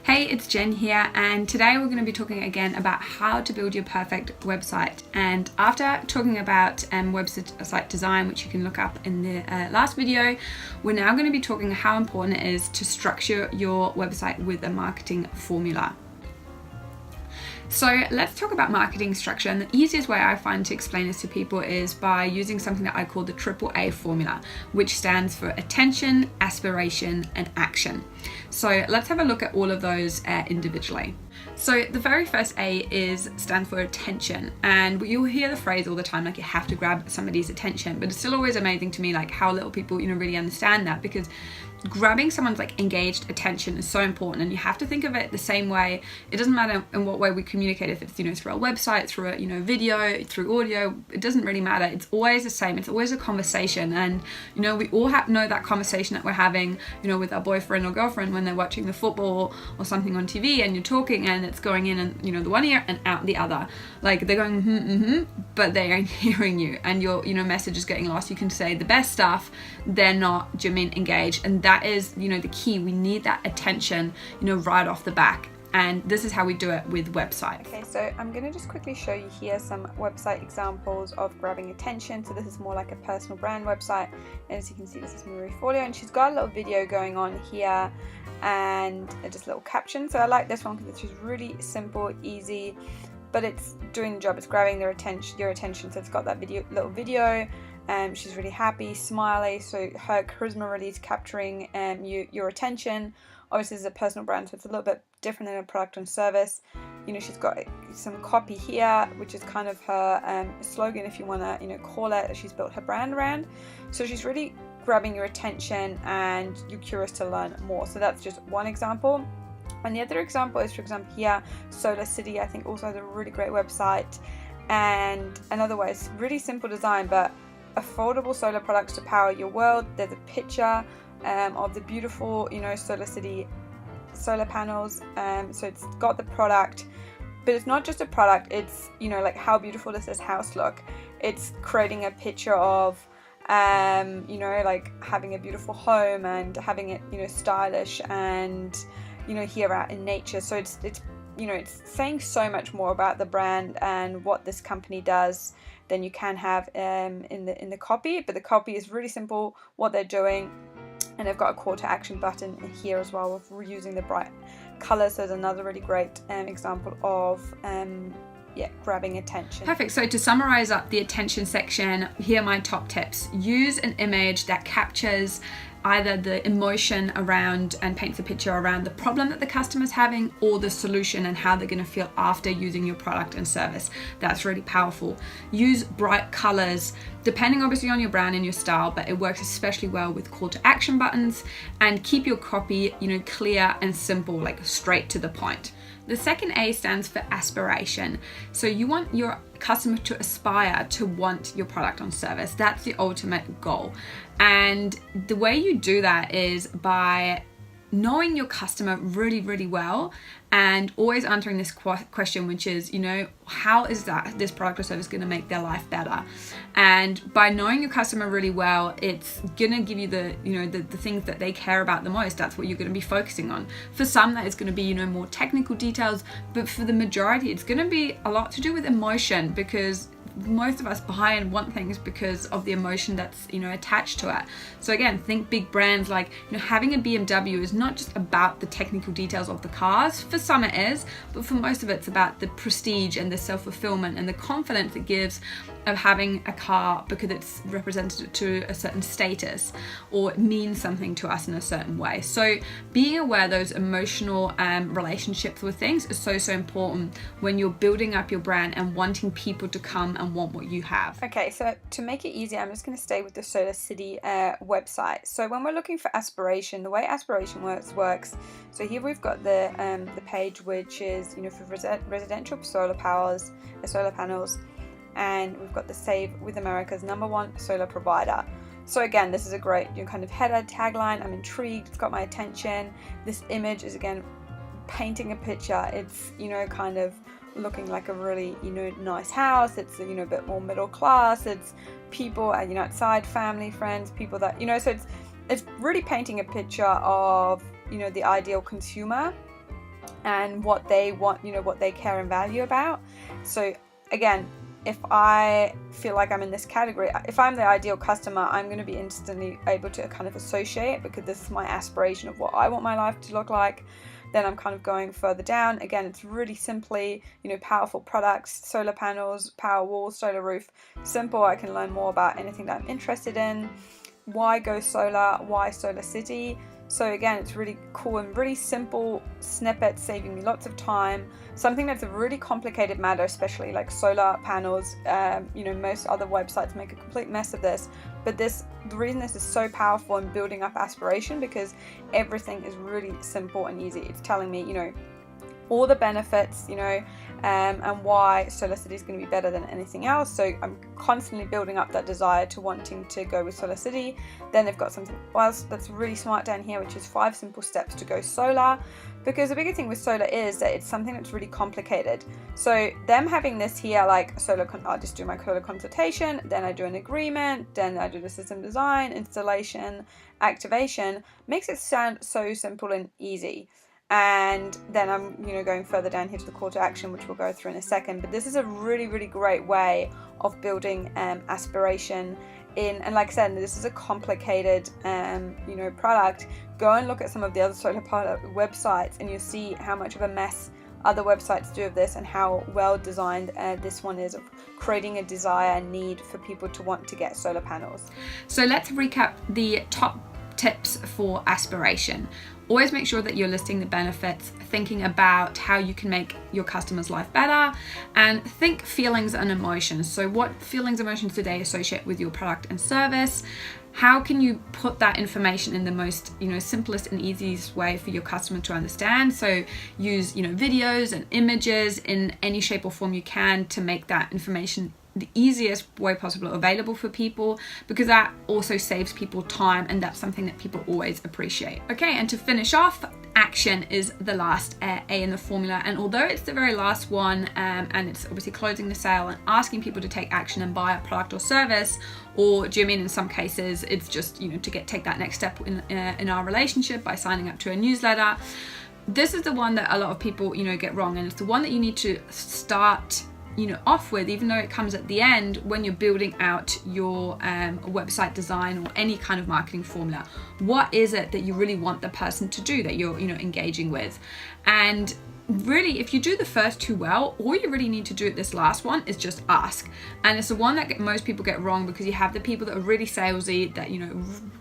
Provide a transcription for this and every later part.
Hey, it's Jen here, and today we're going to be talking again about how to build your perfect website. And after talking about website design, which you can look up in the last video, we're now going to be talking how important it is to structure your website with a marketing formula. So let's talk about marketing structure, and the easiest way I find to explain this to people is by using something that I call the AAA formula, which stands for attention, aspiration, and action. So let's have a look at all of those individually. So the very first A stands for attention, and you'll hear the phrase all the time, like you have to grab somebody's attention, but it's still always amazing to me like how little people really understand that, because grabbing someone's engaged attention is so important, and you have to think of it the same way. It doesn't matter in what way we communicate, if it's through a website, through a video, through audio, it doesn't really matter. It's always the same. It's always a conversation, and we all know that conversation that we're having with our boyfriend or girlfriend when they're watching the football or something on TV, and you're talking and it's going in and the one ear and out the other, like they're going but they aren't hearing you, and your message is getting lost. You can say the best stuff, they're not engaged, and that is the key. We need that attention right off the back, and this is how we do it with websites. Okay, so I'm going to just quickly show you here some website examples of grabbing attention. So this is more like a personal brand website, and as you can see, this is Marie Folio, and she's got a little video going on here and just a little caption. So I like this one because it's just really simple, easy, but it's doing the job. It's grabbing your attention. So it's got that little video. She's really happy, smiley, so her charisma really is capturing your attention. Obviously, this is a personal brand, so it's a little bit different than a product and service. She's got some copy here, which is kind of her slogan, if you want to call it. She's built her brand around. So she's really grabbing your attention, and you're curious to learn more. So that's just one example. And the other example is, for example, here, Solar City, I think also has a really great website. And another way, it's really simple design, but affordable solar products to power your world. There's a picture of the beautiful Solar City solar panels, so it's got the product, but it's not just a product. It's like, how beautiful does this house look? It's creating a picture of like having a beautiful home and having it stylish and here out in nature. So it's saying so much more about the brand and what this company does than you can have in the copy. But the copy is really simple, what they're doing, and they've got a call to action button here as well of reusing the bright colors. So there's another really great example of grabbing attention. Perfect. So to summarize up the attention section, here are my top tips. Use an image that captures either the emotion around and paints a picture around the problem that the customer's having, or the solution and how they're going to feel after using your product and service. That's really powerful. Use bright colors, depending obviously on your brand and your style, but it works especially well with call to action buttons. And keep your copy clear and simple, like straight to the point. The second A stands for aspiration. So you want your customer to aspire to want your product or service. That's the ultimate goal. And the way you do that is by knowing your customer really, really well, and always answering this question, which is, how is this product or service going to make their life better? And by knowing your customer really well, it's going to give you the things that they care about the most. That's what you're going to be focusing on. For some, that is going to be, more technical details, but for the majority, it's going to be a lot to do with emotion, because most of us buy and want things because of the emotion that's attached to it. So again, think big brands like having a BMW is not just about the technical details of the cars. For some it is, but for most of it's about the prestige and the self-fulfillment and the confidence it gives of having a car, because it's represented to a certain status or it means something to us in a certain way. So being aware of those emotional relationships with things is so important when you're building up your brand and wanting people to come and want what you have. Okay, so to make it easier, I'm just going to stay with the Solar City website. So when we're looking for aspiration, the way aspiration works. So here we've got the page, which is for residential solar panels, and we've got the Save with America's #1 solar provider. So again, this is a great kind of header tagline. I'm intrigued. It's got my attention. This image is again painting a picture. It's kind of looking like a really nice house. It's a bit more middle class. It's people outside, family, friends, people that so it's really painting a picture of the ideal consumer. and what they want, what they care and value about. So again, if I feel like I'm in this category, if I'm the ideal customer, I'm going to be instantly able to kind of associate, because this is my aspiration of what I want my life to look like. Then I'm kind of going further down. Again, it's really simply, powerful products, solar panels, power walls, solar roof. Simple. I can learn more about anything that I'm interested in. Why go solar? Why Solar City? So again, it's really cool and really simple snippets, saving me lots of time. Something that's a really complicated matter, especially like solar panels. Most other websites make a complete mess of this, but the reason this is so powerful in building up aspiration, because everything is really simple and easy. It's telling me, all the benefits, and why Solar City is going to be better than anything else. So I'm constantly building up that desire to wanting to go with Solar City. Then they've got something else that's really smart down here, which is 5 simple steps to go solar. Because the bigger thing with solar is that it's something that's really complicated. So them having this here, like I'll just do my solar consultation, then I do an agreement, then I do the system design, installation, activation, makes it sound so simple and easy. And then I'm going further down here to the call to action, which we'll go through in a second. But this is a really, really great way of building aspiration in. And like I said, this is a complicated product. Go and look at some of the other solar product websites, and you'll see how much of a mess other websites do of this, and how well designed this one is of creating a desire and need for people to want to get solar panels. So let's recap the top tips for aspiration. Always make sure that you're listing the benefits, thinking about how you can make your customer's life better, and think feelings and emotions. So what feelings, emotions do they associate with your product and service? How can you put that information in the most, simplest and easiest way for your customer to understand? So use, videos and images in any shape or form you can to make that information the easiest way possible available for people, because that also saves people time, and that's something that people always appreciate. Okay, and to finish off, action is the last A in the formula, and although it's the very last one, and it's obviously closing the sale and asking people to take action and buy a product or service, or do you mean in some cases it's just to take that next step in our relationship by signing up to a newsletter. This is the one that a lot of people get wrong, and it's the one that you need to start off with, even though it comes at the end when you're building out your website design or any kind of marketing formula. What is it that you really want the person to do that you're engaging with? And really, if you do the first two well, all you really need to do at this last one is just ask. And it's the one that most people get wrong, because you have the people that are really salesy that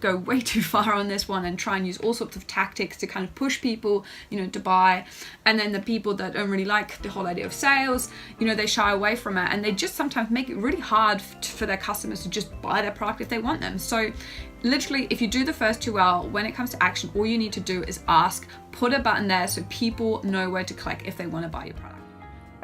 go way too far on this one and try and use all sorts of tactics to kind of push people to buy. And then the people that don't really like the whole idea of sales, they shy away from it, and they just sometimes make it really hard for their customers to just buy their product if they want them. So literally, if you do the first two well, when it comes to action, all you need to do is ask, put a button there so people know where to click if they want to buy your product.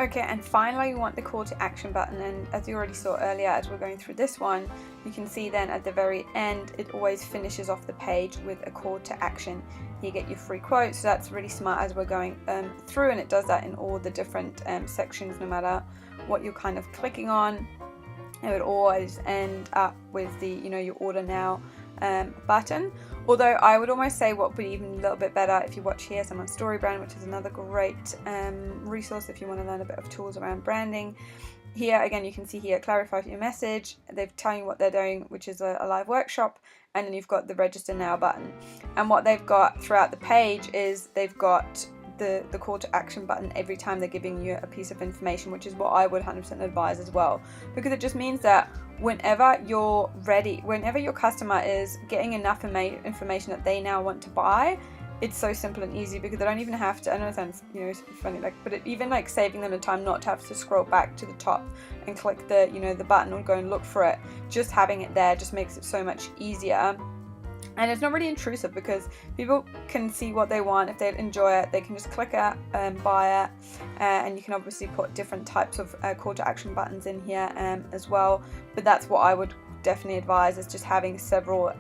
Okay, and finally you want the call to action button, and as you already saw earlier as we're going through this one, you can see then at the very end it always finishes off the page with a call to action. You get your free quote, so that's really smart as we're going through, and it does that in all the different sections, no matter what you're kind of clicking on. It would always end up with the your order now button. Although I would almost say what would be even a little bit better if you watch here someone's story brand, which is another great resource if you want to learn a bit of tools around branding. Here again, you can see here, clarify your message. They've telling you what they're doing, which is a live workshop, and then you've got the register now button. And what they've got throughout the page is they've got the call to action button every time they're giving you a piece of information, which is what I would 100% advise as well, because it just means that whenever you're ready, whenever your customer is getting enough information that they now want to buy, it's so simple and easy, because they don't even have to, I know it sounds funny, but even saving them the time not to have to scroll back to the top and click the the button or go and look for it. Just having it there just makes it so much easier. And it's not really intrusive, because people can see what they want. If they enjoy it, they can just click it and buy it. And you can obviously put different types of call to action buttons in here as well. But that's what I would definitely advise, is just having several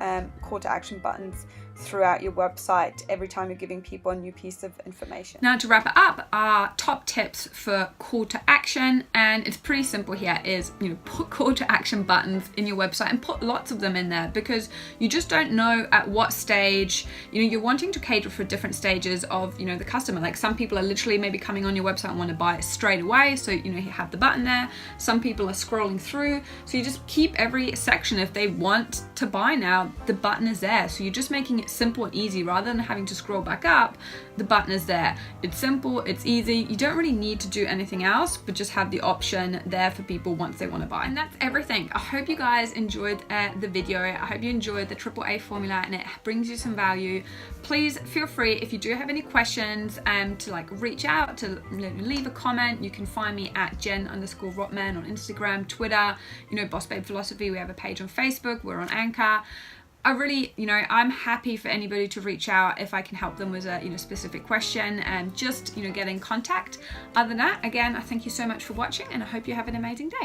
call to action buttons throughout your website every time you're giving people a new piece of information. Now to wrap it up, our top tips for call to action, and it's pretty simple here, is put call to action buttons in your website and put lots of them in there, because you just don't know at what stage you're wanting to cater for different stages of the customer. Like some people are literally maybe coming on your website and want to buy it straight away, so you have the button there. Some people are scrolling through, so you just keep every section. If they want to buy now, the button is there, so you're just making it simple and easy. Rather than having to scroll back up, the button is there. It's simple, it's easy. You don't really need to do anything else, but just have the option there for people once they want to buy. And that's everything. I hope you guys enjoyed the video. I hope you enjoyed the AAA formula and it brings you some value. Please feel free, if you do have any questions, to reach out, to leave a comment. You can find me at Jen_Rotman on Instagram, Twitter, Boss Babe Philosophy. We have a page on Facebook, we're on Anchor. I really, I'm happy for anybody to reach out if I can help them with a specific question, and just get in contact. Other than that, again, I thank you so much for watching, and I hope you have an amazing day.